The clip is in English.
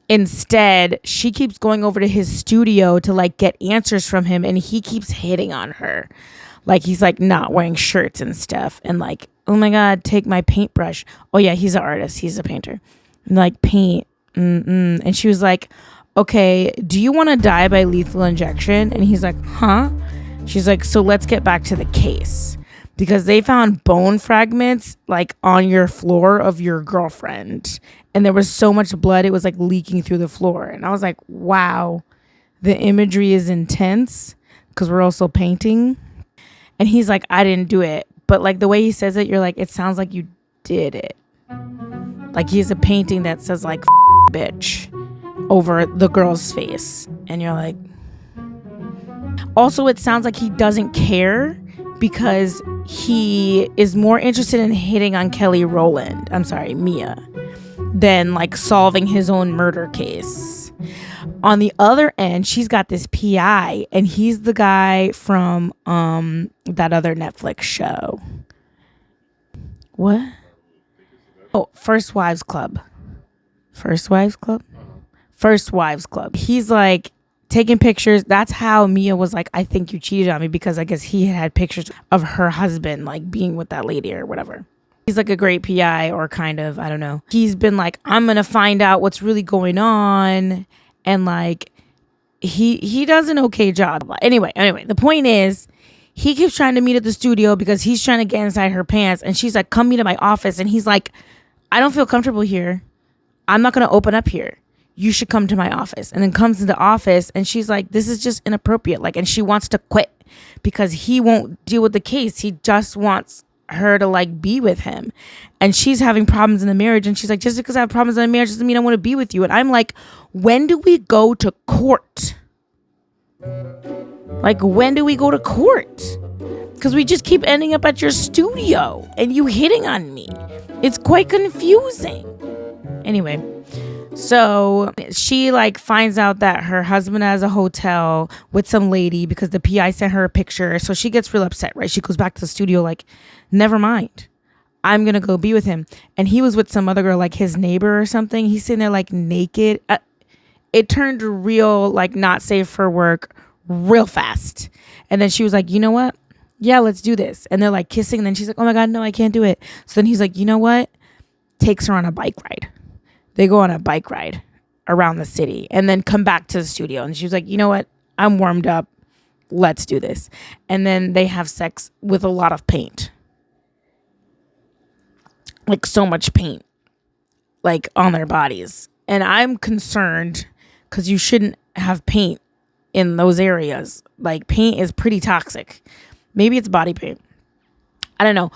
Instead, she keeps going over to his studio to like get answers from him, and he keeps hitting on her. Like he's like not wearing shirts and stuff, and like, oh my god, take my paintbrush. Oh yeah, he's an artist, he's a painter. And like paint. And she was like, okay, do you want to die by lethal injection? And he's like, huh? She's like, so let's get back to the case, because they found bone fragments like on your floor of your girlfriend, and there was so much blood it was like leaking through the floor. And I was like, wow, the imagery is intense, because we're also painting. And he's like, I didn't do it, but like the way he says it, you're like, it sounds like you did it. Like he has a painting that says like bitch over the girl's face, and you're like, also it sounds like he doesn't care, because he is more interested in hitting on Mia, than like solving his own murder case. On the other end, she's got this PI, and he's the guy from that other Netflix show. What? Oh, First Wives Club. He's like taking pictures. That's how Mia was like, I think you cheated on me, because I guess he had pictures of her husband like being with that lady or whatever. He's like a great PI, or kind of, I don't know. He's been like, I'm gonna find out what's really going on, and like he does an okay job. Anyway, the point is, he keeps trying to meet at the studio because he's trying to get inside her pants, and she's like, come meet at my office. And he's like, I don't feel comfortable here. I'm not going to open up here. You should come to my office. And then comes to the office, and she's like, this is just inappropriate. Like, and she wants to quit because he won't deal with the case. He just wants her to like be with him. And she's having problems in the marriage. And she's like, just because I have problems in the marriage doesn't mean I want to be with you. And I'm like, when do we go to court? Like, when do we go to court? Because we just keep ending up at your studio and you hitting on me. It's quite confusing. Anyway, so she like finds out that her husband has a hotel with some lady because the PI sent her a picture. So she gets real upset, right? She goes back to the studio like, never mind. I'm going to go be with him. And he was with some other girl, like his neighbor or something. He's sitting there like naked. It turned real, like not safe for work real fast. And then she was like, you know what? Yeah, let's do this. And they're like kissing. And then she's like, oh my God, no, I can't do it. So then he's like, you know what? Takes her on a bike ride. They go on a bike ride around the city and then come back to the studio. And she was like, you know what? I'm warmed up. Let's do this. And then they have sex with a lot of paint. Like so much paint, like on their bodies. And I'm concerned because you shouldn't have paint in those areas. Like paint is pretty toxic. Maybe it's body paint. I don't know.